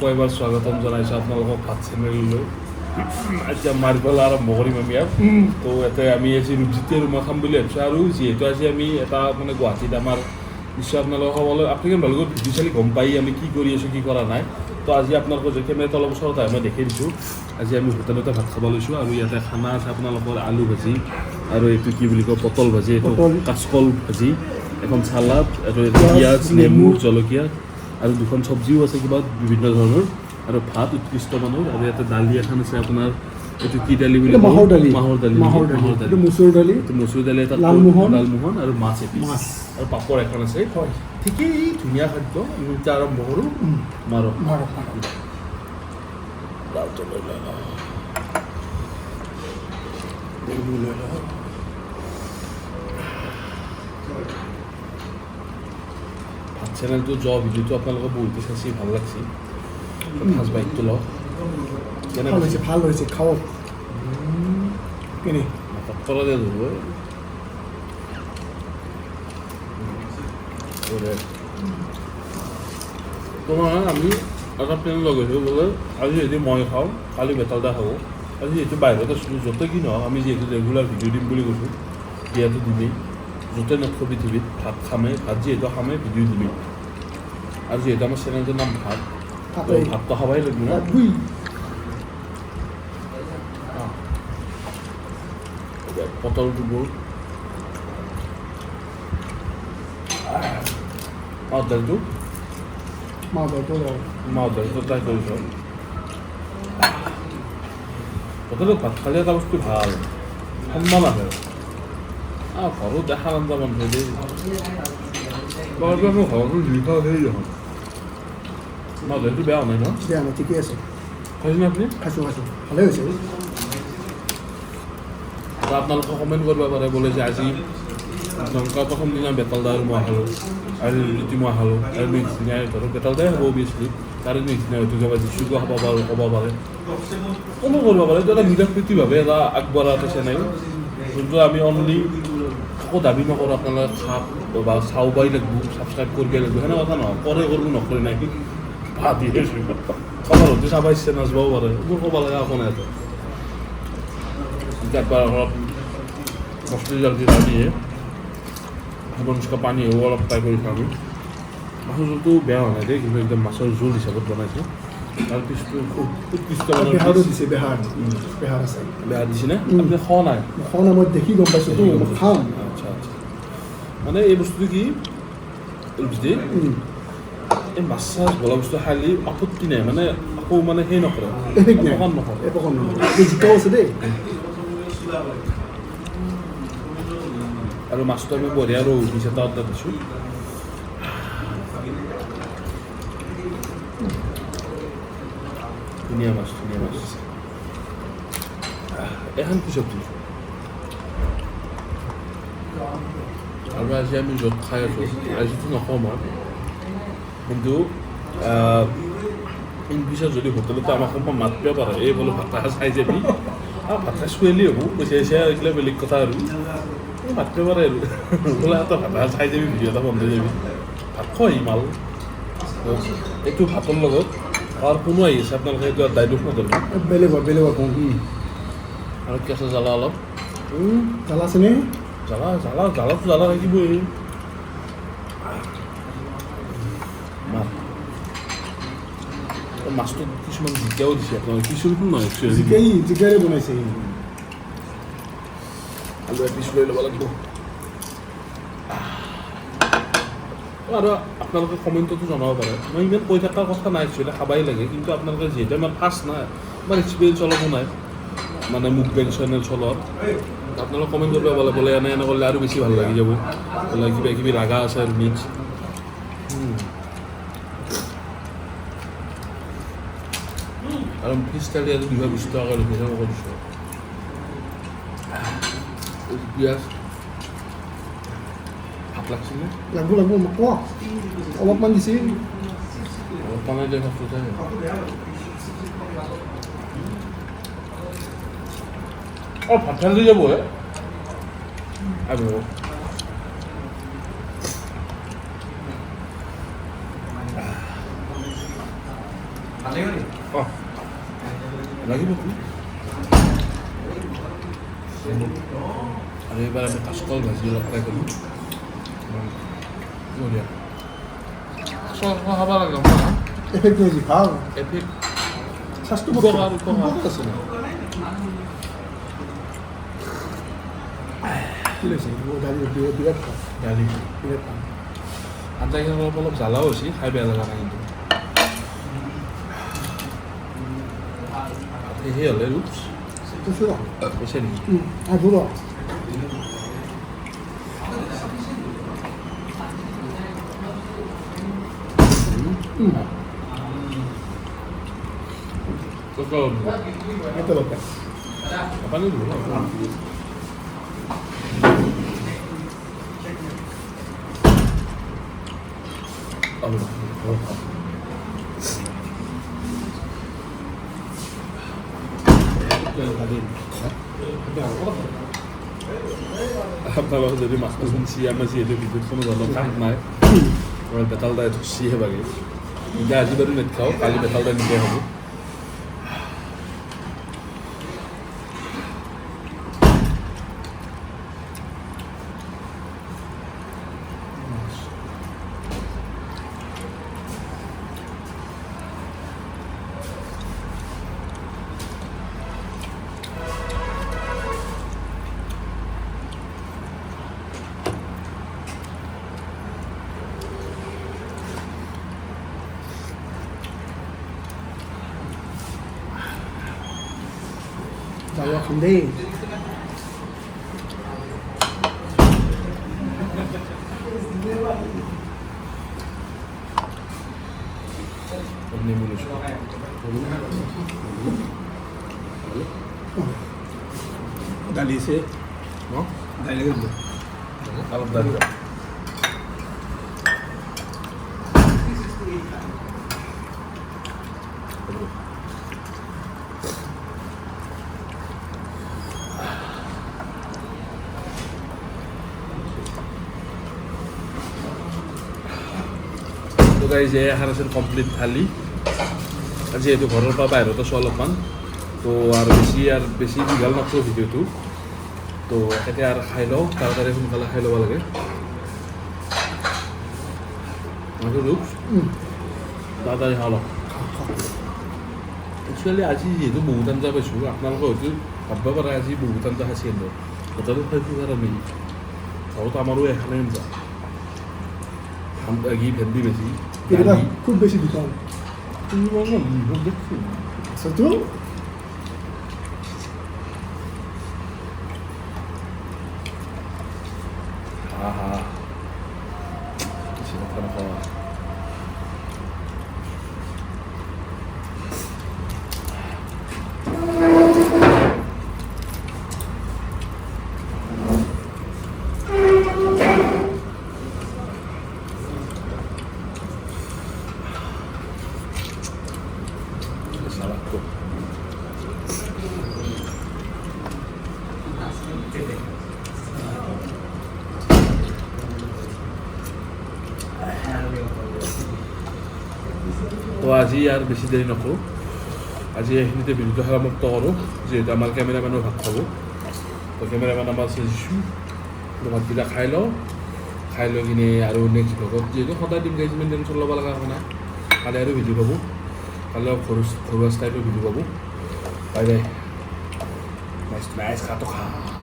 আকৌ এবাৰ স্বাগতম জনাইছোঁ আপোনালোকক ভাত চেনেললৈ। এতিয়া মাৰিবলৈ আৰম্ভ কৰিম আমি আৰু তো ইয়াতে আমি আজি ৰুজিতে ৰুমা খাম বুলি ভাবিছোঁ। আৰু যিহেতু আজি আমি এটা মানে গুৱাহাটীত আমাৰ নিশ্চয় আপোনালোকক সকলোৱে আপোনালোকে ভালকৈ ভিডিঅ' চালি গম পাই আমি কি কৰি আছোঁ কি কৰা নাই। তো আজি আপোনালোকৰ যে কেমেৰাটো অলপ ওচৰত আহে মই দেখি দিছোঁ। আজি আমি হোটেলতে ভাত খাব লৈছোঁ আৰু ইয়াতে খানা আছে আপোনালোকৰ আলু ভাজি আৰু এইটো কি বুলি কয় পটল ভাজি, এইটো কাচকল ভাজি, এখন চালাড আৰু পিঁয়াজ নেমু জলকীয়া আৰু দুখন চব্জিও আছে কিবা বিভিন্ন ধৰণৰ আৰু ভাত উৎকৃষ্ট মানৰ। আৰু ইয়াতে দালি এখন আছে আপোনাৰ এইটো কি দালি বুলি মাহৰ দালি, মচুৰ দালি, এটা লালমোহন আৰু মাছ এপিচ আৰু পাপৰ এখন আছে। ঠিকেই ধুনীয়া খাদ্য। আমি এতিয়া আৰম্ভ কৰোঁ। মাৰক ভাত চেনেলটো যোৱা ভিডিঅ'টো আপোনালোকে বহুতে চাইছে, ভাল লাগছে। সাজ বাইকটো লওক, ভাল হৈছে খাওক। কেনে তলতে ধৰিব তোমাৰ আমি এটা প্লেন লগাইছোঁ বোলে আজি যদি মই খাওঁ কালি বেতালদা খাব। আজি যিহেতু বাহিৰত আছিলোঁ য'তে কি নহওক আমি যিহেতু ৰেগুলাৰ ভিডিঅ' দিম বুলি কৈছোঁ, দিয়াটো দিমেই। য'তে নথব পৃথিৱীত ভাত খামেই, ভাত যিহেতু খামেই ভিডিঅ' দিমেই। আৰু যিহেতু আমাৰ চেনেলটোৰ নাম ভাত, ভাতটো খাবাই লাগিব না। পটলটো বোৰ মাছ দালিটো ট্ৰাই কৰিছোঁ। হোটেলত ভাত খালে এটা বস্তু ভাল, সন্মান আহে। ঘৰত দেখা নাযাব মানুহে দেই ঘৰতো জুই খাওঁ সেই দেখোন। মাছ দালিটো বেয়া হোৱা নাই ন? বেয়া নাই, ঠিকেই আছে। খাইছেনে আপুনি? খাইছোঁ ভালে হৈছে। আপোনালোকে কমেণ্ট কৰিব পাৰে বোলে যে আজি জংকাৰ প্ৰথম দিনা বেতালদা আৰু মই খালোঁ, আৰু ৰুটি মই খালোঁ, আৰু নেক্সট দিনাই ধৰক বেতালদাই হ'ব অভিয়াছলি, তাৰে নেক্সট দিনা হয়তো কিবা যিচুকো খাব পাৰোঁ ক'ব পাৰে, কোনো কৰিব পাৰে। এইটো এটা মিলাপ্ৰীতিভাৱে এটা আগবঢ়া এটা চেনেল, যোনটো আমি অনলি একো দাবী নকৰোঁ আপোনালোকে খাওক বা চাবই লাগিব, ছাবস্ক্ৰাইব কৰিবই লাগিব, সেনে কথা নহয়। কৰে কৰিব নকৰে নাই কি ভাতি আছোঁ কাৰোবাৰ হয়তো চাব ইচ্ছা নাযাবও পাৰে, এইবোৰ ক'ব লাগে একো নাই। একবাৰ অলপ মছলি জলদি নামিয়ে মনস্কা পানী অলপ ফ্ৰাই কৰি খাওঁ। মাছৰ জোলটো বেয়া হোৱা নাই দেই, কিন্তু একদম মাছৰ জোল হিচাপত বনাইছে। তাৰ পিছটো উৎকৃষ্ট বেহাৰো দিছে, বেহাৰ আছে। বেয়া দিছেনে? আপুনি খোৱা নাই? মই দেখি গম পাইছোঁ তো, মই খাম। আচ্ছা মানে এই বস্তুটো কি এই মাছ চাছ বলা বস্তু খালি আপত্তি নাই, মানে আকৌ মানে সেই নকৰে, অকণ নকৰে। জিকাও আছে দেই। আৰু মাছটো আমি বঢ়িয়া ৰৌ পিছ এটা অৰ্ডাৰ দিছোঁ। ধুনীয়া মাছ এখন কি চব্জি। আৰু আজি আমি য'ত খাই আছোঁ, আজিতো নকওঁ আৰু, কিন্তু ইংলিছত যদি হোটেলতে আমাক সময় মাতিব পাৰে, এই বোলো ভাত খাই চাই যাবি ভাত খাই চুৱেলি হ'ব, পইচা এইগিলা বেলেগ কথা আৰু মাতিব পাৰে আৰু বোলে এটা ভাত চাই যাবি, ভিডিঅ' এটা বন্ধ যাবি, ভাত খোৱাহি মাল। এইটো ভাতৰ লগত আৰু কোনো আহি আছে আপোনালোকে এইটো ডাইলগ নধৰিব, বেলেগ আৰু কেঁচা জ্বালা অলপ জ্বালা আছেনে? জ্বালা থাকিবই। মাছটো কিছুমান জিকাও দিছে আপোনালোকে, কিছুমান নহয় জিকাৰে বনাইছে। আলু এপিচ লৈ ল'ব লাগিব। আৰু আপোনালোকে কমেণ্টতো জনাব পাৰে, মই ইমান কৈ থকাৰ কথা নাই, একচুৱেলি খাবাই লাগে, কিন্তু আপোনালোকে যিহেতু আমাৰ ফাৰ্ষ্ট নাই, আমাৰ এক্সপিৰিয়েঞ্চ অলপো নাই, মানে মোক বেংক চেনেল চলত, আপোনালোকে কমেণ্ট কৰিব পালে বোলে এনে কৰিলে আৰু বেছি ভাল লাগি যাব, বোলে কিবা কিবি লাগা আছে আৰু মিক্স। আৰু ফিছ থালি আৰু 220 টকা লিখিছে মই কৰিছোঁ। পিঁয়াজ ভাত লাগছেনে? লাগব কোৱা, অলপমান দিছে। অলপমান দিলে ভাতটো যায়। ভাত খাই লৈ যাব আৰু অঁ লাগিব আৰু এইবাৰ আমি কাচকল ভাজি অলপ ট্ৰাই কৰিম বঢ়িয়া কাচকল খাব লাগে এফেক্ট হৈছে ভাল এফেক্ট স্বাস্থ্য উপকাৰ আছে না কি লৈছে দালি বিৰাট ভাল দালি বিৰাট ভাল আঞ্জাখিনি অলপ জ্বালাও হৈছে খাই বেয়া লগা নাই কিন্তু সেই হ'লে ৰূপছ কৈছোঁ কৈছে নেকি আহিব এটা লোক পানী দিব আপোনালোকে যদি মাছটো শুনছি আমাৰ যিহেতু বিদ্যুৎ কোনো ধৰণৰ কাম নাই বেতাল দাই ধুচিহে বাগে এতিয়া আজি বাৰু নেখাওঁ কালি বেতাল দাই নিদিয়া হ'ব যাওঁ খাম দেই নেমু লৈছোঁ দালি আছে ন দালি লাগিব অলপ দালি তো গাইজ এখন আছিল কমপ্লিট থালি যিহেতু ঘৰৰ পৰা বাহিৰত আছোঁ অলপমান তো আৰু বেছি দীঘল নকৰোঁ ভিডিঅ'টো তো এতিয়া আৰু খাই লওঁ তাড়াতাড়ি সোনকালে খাই ল'ব লাগে তাড়াতাড়ি খাওঁ লওঁ একচুৱেলি আজি যিহেতু বহুত আঞ্জা পাইছোঁ আপোনালোকে হয়তো ভাবিব পাৰে আজি বহুত আঞ্জা খাইছে কিন্তু হোটেলত খাইছোঁ কাৰণে ঘৰত আমাৰো এখনে আঞ্জা ভেন্দি বেছি কেতিয়াবা খুব বেছি দোকান দেখছি আছেতো আহা কিছু কথা নকওঁ salahku তো আজি আৰু বেছি দেৰি নকৰোঁ আজি এইখিনিতে ভিডিঅ'টো সমাপ্ত কৰোঁ যিহেতু আমাৰ কেমেৰামেনো ভাত খাব তো কেমেৰামেন আমাৰ চাইছোঁ তো ভাতকেইটা খাই লওঁ খাই লৈ কিনে আৰু নেক্সট ভ্লগত যিহেতু সদায় দিম গাইজ ইমান টেনশ্যন ল'ব লগা হোৱা নাই কালি আৰু ভিডিঅ' পাব কালি ঘৰুৱা ষ্টাইলৰ ভিডিঅ' পাব বাই বাই নাইচ নাইচ খাটো খা